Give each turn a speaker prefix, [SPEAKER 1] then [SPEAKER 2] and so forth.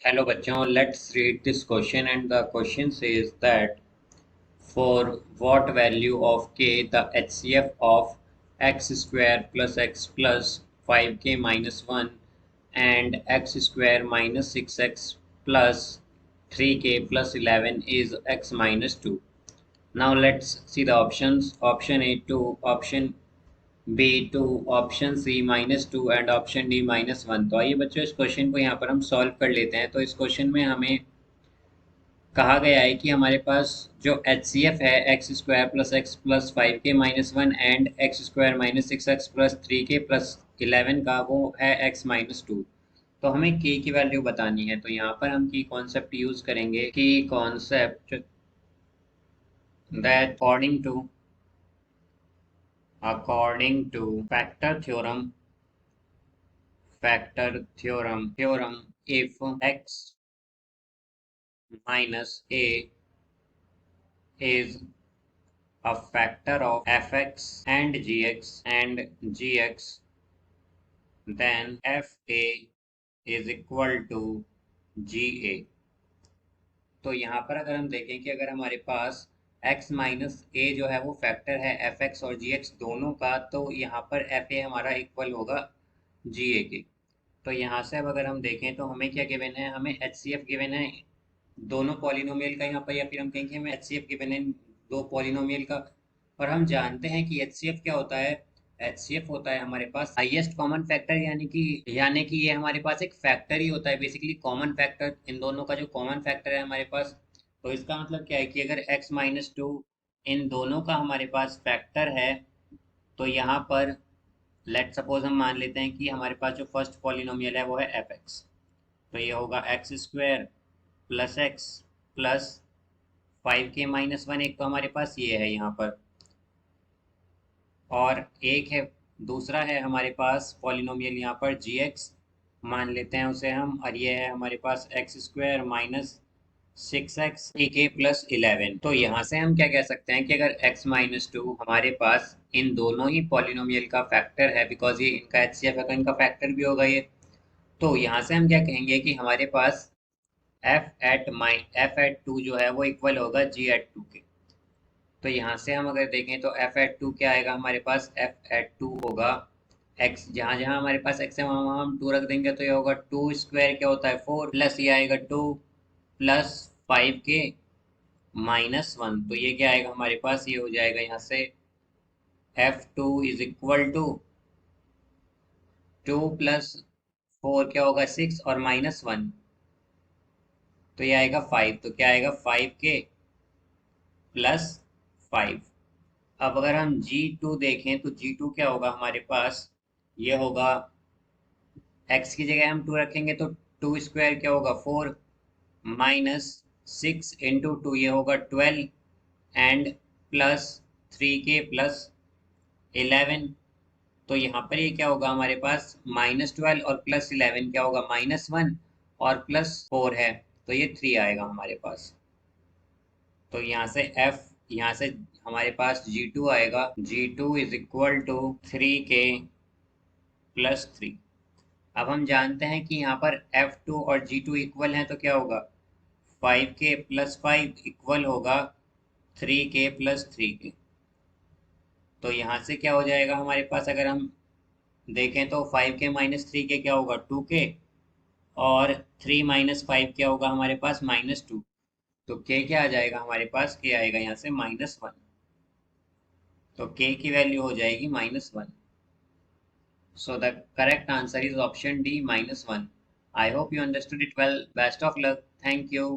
[SPEAKER 1] Hello bachon, let's read this question, and the question says that for what value of k the HCF of x square plus x plus 5k minus 1 and x square minus 6x plus 3k plus 11 is x minus 2. Now let's see the options. Option A 2, option B two, option C -2 and option D -1। तो आइए बच्चों इस question को यहाँ पर हम solve कर लेते हैं। तो इस क्वेश्चन में हमें कहा गया है कि हमारे पास जो एच सी एफ है x square plus x plus 5k minus 1 and x square minus 6x plus 3k plus 11 का वो है x माइनस 2। तो हमें k की वैल्यू बतानी है। तो यहाँ पर हम की कॉन्सेप्ट यूज करेंगे की concept that according to factor theorem, if x minus a is a factor of fx and gx, then fa is equal to ga। तो यहाँ पर अगर हम देखें कि अगर हमारे पास x माइनस ए जो है वो फैक्टर है एफ एक्स और जी एक्स दोनों का, तो यहाँ पर एफ ए हमारा इक्वल होगा जी ए के। तो यहाँ से अब अगर हम देखें तो हमें क्या गिवन है, हमें एच सी एफ गिवन है दोनों पॉलिनोमियल का यहाँ पर, या फिर हम कहेंगे हमें एच सी एफ गिवन है दो पॉलिनोमियल का। और हम जानते हैं कि एच सी एफ क्या होता है। एच सी एफ होता है हमारे पास हाईएस्ट कॉमन फैक्टर, यानी कि ये हमारे पास एक फैक्टर ही होता है, बेसिकली कॉमन फैक्टर, इन दोनों का जो कॉमन फैक्टर है हमारे पास। तो इसका मतलब क्या है कि अगर x माइनस टू इन दोनों का हमारे पास फैक्टर है, तो यहाँ पर लेट सपोज हम मान लेते हैं कि हमारे पास जो फर्स्ट पॉलिनोमियल है वो है एफ एक्स। तो ये होगा x square plus x plus 5k minus 1, एक तो हमारे पास ये है यहाँ पर, और एक है दूसरा है हमारे पास पॉलिनोमियल यहाँ पर जी एक्स मान लेते हैं उसे हम, और ये है हमारे पास एक्स स्क्वायर माइनस 6x के प्लस 11। तो यहाँ से हम क्या कह सकते हैं कि अगर x माइनस 2 हमारे पास इन दोनों ही पॉलिनोमियल का फैक्टर है, बिकॉज ये इनका एच सी एफ है तो इनका फैक्टर भी होगा ये। तो यहाँ से हम क्या कहेंगे कि हमारे पास एफ एट टू जो है वो इक्वल होगा जी एट टू के। तो यहाँ से हम अगर देखें तो एफ एट टू क्या आएगा हमारे पास, एफ एट टू होगा एक्स, जहाँ जहाँ हमारे पास एक्स है वहाँ वहाँ हम टू रख देंगे, तो ये होगा टू स्क्वायर क्या होता है 4 प्लस ये आएगा 2 प्लस 5k माइनस 1। तो ये क्या आएगा हमारे पास, ये हो जाएगा यहाँ से F two is equal to 2 plus 4 क्या होगा 6 और माइनस 1, तो ये आएगा 5। तो क्या आएगा 5k प्लस 5। अब अगर हम G2 देखें तो G2 क्या होगा हमारे पास, ये होगा x की जगह हम 2 रखेंगे तो 2 स्क्वायर क्या होगा 4 माइनस 6 इंटू 2 ये होगा 12 एंड प्लस 3k प्लस 11। तो यहाँ पर ये क्या होगा हमारे पास -12 और प्लस 11 क्या होगा -1 और प्लस 4 है, तो ये 3 आएगा हमारे पास। तो यहाँ से हमारे पास G2 आएगा, G2 is equal to 3k plus 3। अब हम जानते हैं कि यहाँ पर F2 और G2 इक्वल हैं, तो क्या होगा 5k प्लस 5 इक्वल होगा 3k प्लस 3k। तो यहाँ से क्या हो जाएगा हमारे पास, अगर हम देखें तो 5k माइनस 3k क्या होगा 2k, और 3 माइनस 5 क्या होगा हमारे पास -2। तो k क्या आ जाएगा हमारे पास, k आएगा यहाँ से -1। तो k की वैल्यू हो जाएगी -1। So the correct answer is option D -1. I hope you understood it well. Best of luck. Thank you.